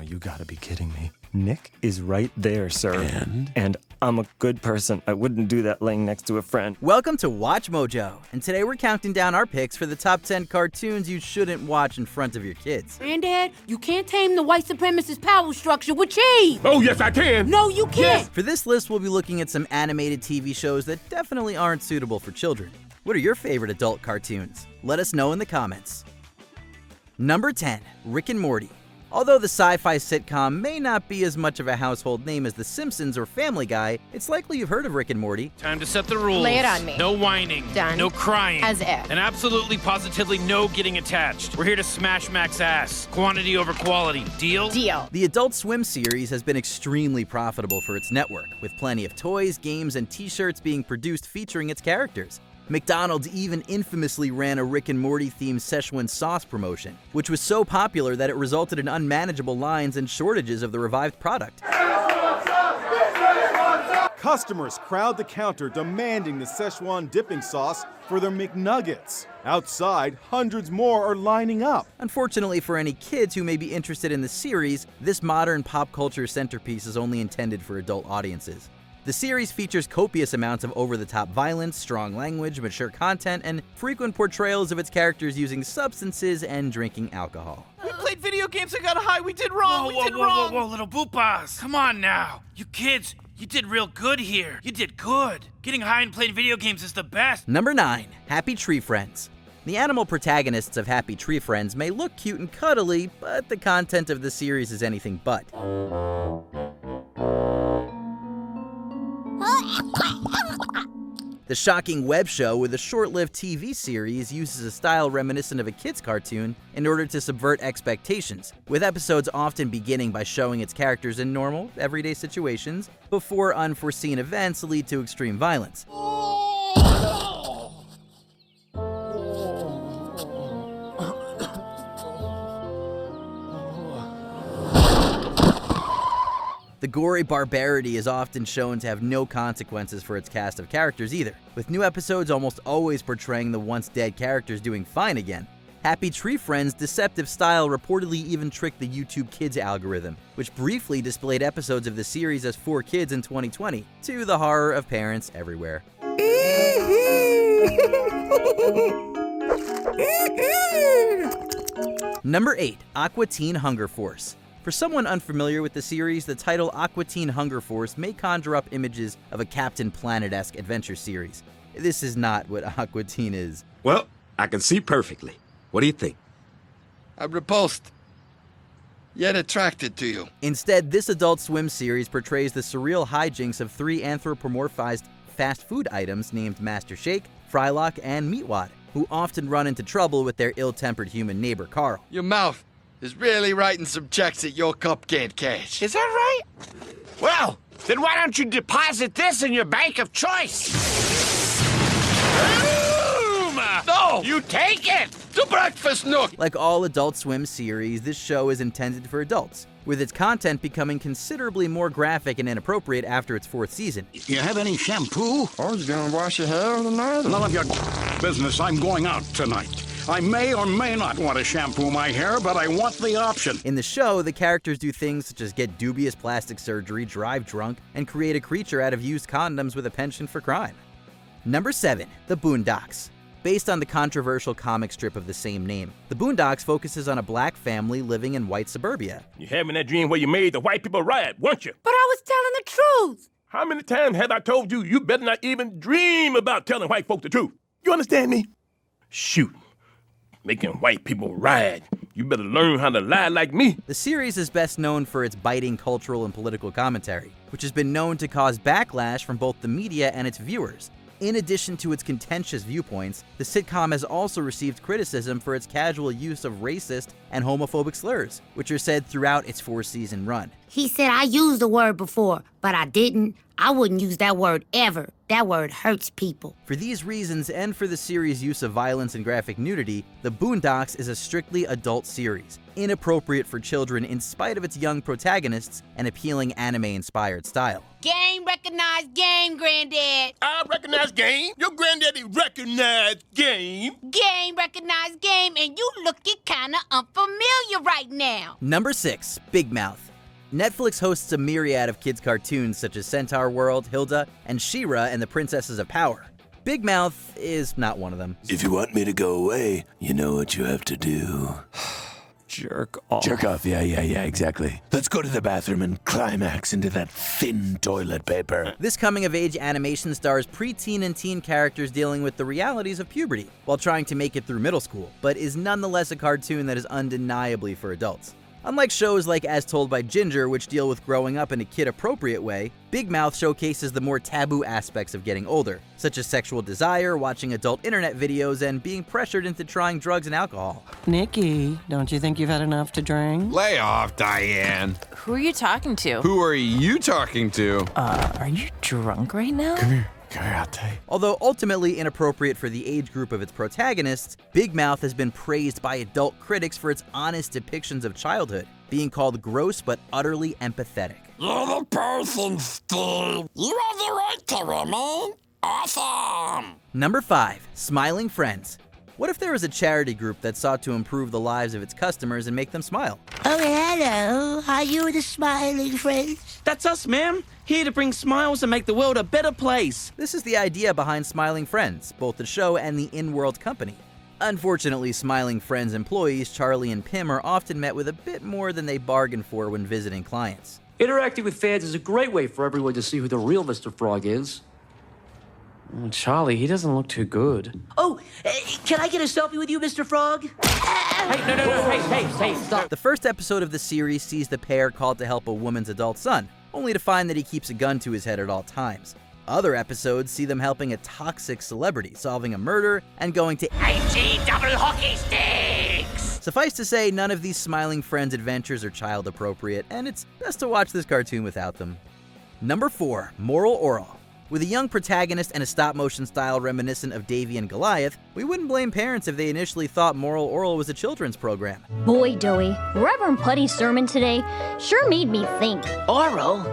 you gotta be kidding me. Nick is right there, sir. And I'm a good person. I wouldn't do that laying next to a friend. Welcome to WatchMojo, and today we're counting down our picks for the top 10 cartoons you shouldn't watch in front of your kids. Granddad, you can't tame the white supremacist power structure with cheese! Oh, yes, I can! No, you can't! Yes. For this list, we'll be looking at some animated TV shows that definitely aren't suitable for children. What are your favorite adult cartoons? Let us know in the comments. Number 10, Rick and Morty. Although the sci-fi sitcom may not be as much of a household name as The Simpsons or Family Guy, it's likely you've heard of Rick and Morty. Time to set the rules. Lay it on me. No whining. Done. No crying. As if. And absolutely positively no getting attached. We're here to smash Mac's ass. Quantity over quality. Deal? Deal. The Adult Swim series has been extremely profitable for its network, with plenty of toys, games, and t-shirts being produced featuring its characters. McDonald's even infamously ran a Rick and Morty-themed Szechuan sauce promotion, which was so popular that it resulted in unmanageable lines and shortages of the revived product. Customers crowd the counter demanding the Szechuan dipping sauce for their McNuggets. Outside, hundreds more are lining up. Unfortunately for any kids who may be interested in the series, this modern pop culture centerpiece is only intended for adult audiences. The series features copious amounts of over-the-top violence, strong language, mature content, and frequent portrayals of its characters using substances and drinking alcohol. We played video games and got high. We did wrong. Whoa, little boopas. Come on now. You kids, you did real good here. You did good. Getting high and playing video games is the best. Number 9, Happy Tree Friends. The animal protagonists of Happy Tree Friends may look cute and cuddly, but the content of the series is anything but. The shocking web show with a short-lived TV series uses a style reminiscent of a kid's cartoon in order to subvert expectations, with episodes often beginning by showing its characters in normal, everyday situations before unforeseen events lead to extreme violence. The gory barbarity is often shown to have no consequences for its cast of characters either, with new episodes almost always portraying the once-dead characters doing fine again. Happy Tree Friends' deceptive style reportedly even tricked the YouTube Kids algorithm, which briefly displayed episodes of the series as for kids in 2020, to the horror of parents everywhere. Number 8, Aqua Teen Hunger Force. For someone unfamiliar with the series, the title Aqua Teen Hunger Force may conjure up images of a Captain Planet-esque adventure series. This is not what Aqua Teen is. Well, I can see perfectly. What do you think? I'm repulsed, yet attracted to you. Instead, this Adult Swim series portrays the surreal hijinks of 3 anthropomorphized fast food items named Master Shake, Frylock, and Meatwad, who often run into trouble with their ill-tempered human neighbor Carl. Your mouth is really writing some checks at your cupcake cash. Is that right? Well, then why don't you deposit this in your bank of choice? Boom! No! You take it! To breakfast nook! Like all Adult Swim series, this show is intended for adults, with its content becoming considerably more graphic and inappropriate after its 4th season. You have any shampoo? Oh, you gonna wash your hair tonight? None of your business. I'm going out tonight. I may or may not want to shampoo my hair, but I want the option. In the show, the characters do things such as get dubious plastic surgery, drive drunk, and create a creature out of used condoms with a penchant for crime. Number 7, The Boondocks. Based on the controversial comic strip of the same name, The Boondocks focuses on a black family living in white suburbia. You're having that dream where you made the white people riot, weren't you? But I was telling the truth! How many times have I told you better not even dream about telling white folk the truth? You understand me? Shoot. Making white people riot. You better learn how to lie like me. The series is best known for its biting cultural and political commentary, which has been known to cause backlash from both the media and its viewers. In addition to its contentious viewpoints, the sitcom has also received criticism for its casual use of racist and homophobic slurs, which are said throughout its 4-season run. He said I used the word before, but I didn't. I wouldn't use that word ever. That word hurts people. For these reasons, and for the series' use of violence and graphic nudity, The Boondocks is a strictly adult series, inappropriate for children in spite of its young protagonists and appealing anime-inspired style. Game Game recognized game, Granddad. I recognize game. Your granddaddy recognized game. Game recognized game, and you looking kinda unfamiliar right now. Number 6, Big Mouth. Netflix hosts a myriad of kids' cartoons such as Centaur World, Hilda, and She-Ra and the Princesses of Power. Big Mouth is not one of them. If you want me to go away, you know what you have to do. Jerk off. Jerk off, yeah, exactly. Let's go to the bathroom and climax into that thin toilet paper. This coming-of-age animation stars preteen and teen characters dealing with the realities of puberty while trying to make it through middle school, but is nonetheless a cartoon that is undeniably for adults. Unlike shows like As Told by Ginger, which deal with growing up in a kid-appropriate way, Big Mouth showcases the more taboo aspects of getting older, such as sexual desire, watching adult internet videos, and being pressured into trying drugs and alcohol. Nikki, don't you think you've had enough to drink? Lay off, Diane. Who are you talking to? Who are you talking to? Are you drunk right now? Come here, I'll tell you. Although ultimately inappropriate for the age group of its protagonists, Big Mouth has been praised by adult critics for its honest depictions of childhood, being called gross but utterly empathetic. You're the person, Steve. You have the right to remain awesome. Number 5, Smiling Friends. What if there was a charity group that sought to improve the lives of its customers and make them smile? Oh, hello. Are you the Smiling Friends? That's us, ma'am. Here to bring smiles and make the world a better place. This is the idea behind Smiling Friends, both the show and the in-world company. Unfortunately, Smiling Friends employees Charlie and Pim are often met with a bit more than they bargained for when visiting clients. Interacting with fans is a great way for everyone to see who the real Mr. Frog is. Charlie, he doesn't look too good. Oh, can I get a selfie with you, Mr. Frog? Hey, no, hey, stop. The first episode of the series sees the pair called to help a woman's adult son, only to find that he keeps a gun to his head at all times. Other episodes see them helping a toxic celebrity, solving a murder, and going to IG double hockey sticks. Suffice to say, none of these Smiling Friends adventures are child appropriate, and it's best to watch this cartoon without them. Number 4, Moral Oral. With a young protagonist and a stop-motion style reminiscent of Davy and Goliath, we wouldn't blame parents if they initially thought Moral Oral was a children's program. Boy, Doey, Reverend Putty's sermon today sure made me think. Oral?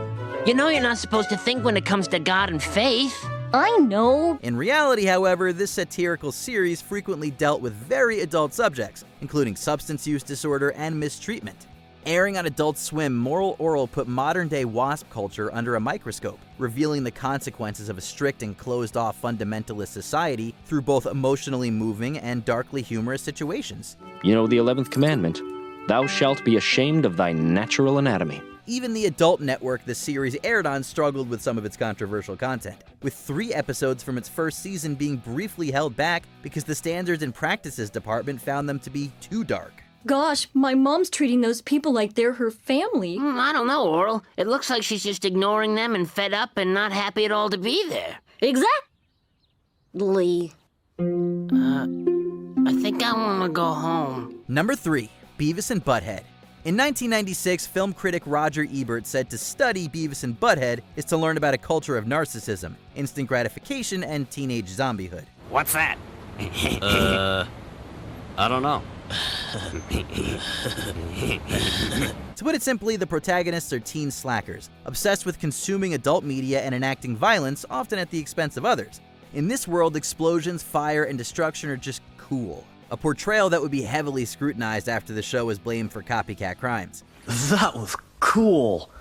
You know you're not supposed to think when it comes to God and faith. I know. In reality, however, this satirical series frequently dealt with very adult subjects, including substance use disorder and mistreatment. Airing on Adult Swim, Moral Oral put modern-day WASP culture under a microscope, revealing the consequences of a strict and closed-off fundamentalist society through both emotionally moving and darkly humorous situations. You know the 11th commandment, thou shalt be ashamed of thy natural anatomy. Even the adult network the series aired on struggled with some of its controversial content, with 3 episodes from its first season being briefly held back because the Standards and Practices Department found them to be too dark. Gosh, my mom's treating those people like they're her family. I don't know, Oral. It looks like she's just ignoring them and fed up and not happy at all to be there. Exactly. I think I want to go home. Number 3, Beavis and Butthead. In 1996, film critic Roger Ebert said to study Beavis and Butthead is to learn about a culture of narcissism, instant gratification, and teenage zombiehood. What's that? I don't know. To put it simply, the protagonists are teen slackers, obsessed with consuming adult media and enacting violence, often at the expense of others. In this world, explosions, fire, and destruction are just cool. A portrayal that would be heavily scrutinized after the show was blamed for copycat crimes. That was cool.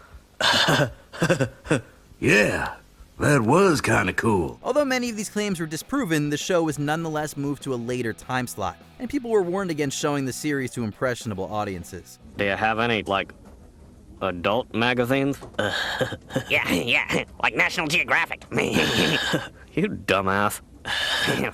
Yeah, that was kinda cool. Although many of these claims were disproven, the show was nonetheless moved to a later time slot, and people were warned against showing the series to impressionable audiences. Do you have any, adult magazines? Yeah, like National Geographic. You dumbass.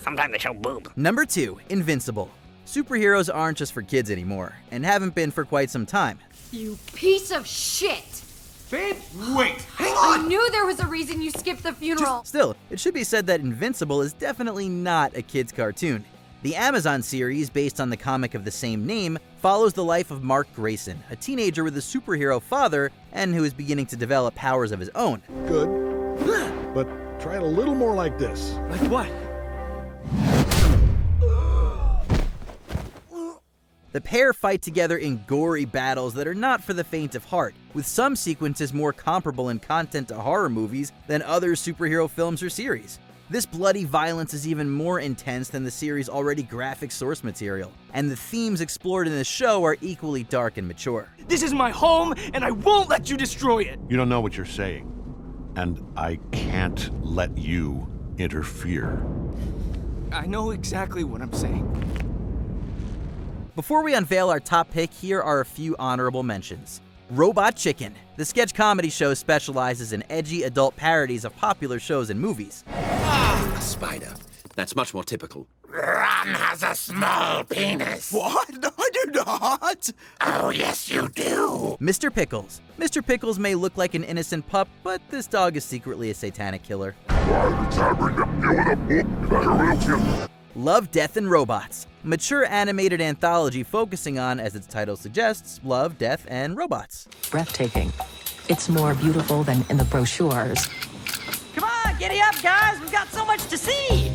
Sometimes they show boob. Number 2, Invincible. Superheroes aren't just for kids anymore, and haven't been for quite some time. You piece of shit! Babe, wait, hang on! I knew there was a reason you skipped the funeral! Still, it should be said that Invincible is definitely not a kid's cartoon. The Amazon series, based on the comic of the same name, follows the life of Mark Grayson, a teenager with a superhero father and who is beginning to develop powers of his own. Good, but try it a little more like this. Like what? The pair fight together in gory battles that are not for the faint of heart, with some sequences more comparable in content to horror movies than other superhero films or series. This bloody violence is even more intense than the series' already graphic source material, and the themes explored in the show are equally dark and mature. This is my home, and I won't let you destroy it! You don't know what you're saying, and I can't let you interfere. I know exactly what I'm saying. Before we unveil our top pick, here are a few honorable mentions. Robot Chicken. The sketch comedy show specializes in edgy adult parodies of popular shows and movies. A spider. That's much more typical. Ron has a small penis. What? No, I do not. Oh, yes, you do. Mr. Pickles. Mr. Pickles may look like an innocent pup, but this dog is secretly a satanic killer. Love, Death, and Robots. Mature animated anthology focusing on, as its title suggests, love, death, and robots. Breathtaking. It's more beautiful than in the brochures. Come on, giddy up, guys. We've got so much to see.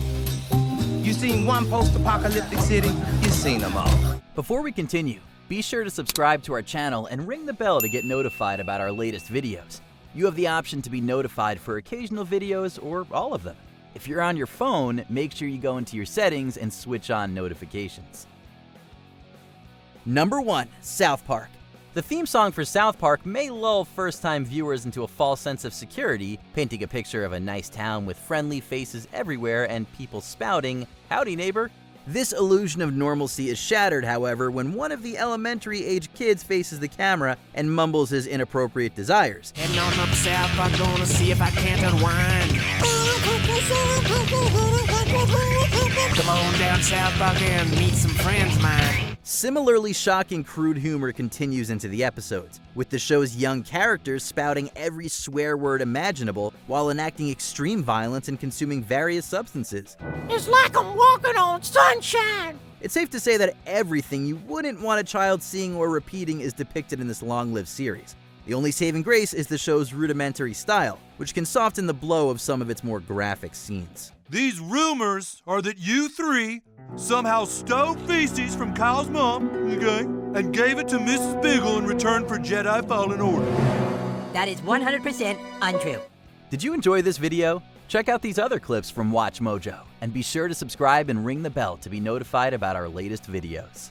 You seen one post-apocalyptic city? You seen them all. Before we continue, be sure to subscribe to our channel and ring the bell to get notified about our latest videos. You have the option to be notified for occasional videos or all of them. If you're on your phone, make sure you go into your settings and switch on notifications. Number 1. South Park. The theme song for South Park may lull first-time viewers into a false sense of security, painting a picture of a nice town with friendly faces everywhere and people spouting, "Howdy, neighbor." This illusion of normalcy is shattered, however, when one of the elementary-age kids faces the camera and mumbles his inappropriate desires. Heading on up south, I'm gonna see if I can't unwind. Come on down South Park and meet some friends of mine. Similarly shocking crude humor continues into the episodes, with the show's young characters spouting every swear word imaginable while enacting extreme violence and consuming various substances. It's like I'm walking on sunshine. It's safe to say that everything you wouldn't want a child seeing or repeating is depicted in this long-lived series. The only saving grace is the show's rudimentary style, which can soften the blow of some of its more graphic scenes. These rumors are that you three somehow stole feces from Kyle's mom, okay, and gave it to Mrs. Biggle in return for Jedi Fallen Order. That is 100% untrue. Did you enjoy this video? Check out these other clips from WatchMojo, and be sure to subscribe and ring the bell to be notified about our latest videos.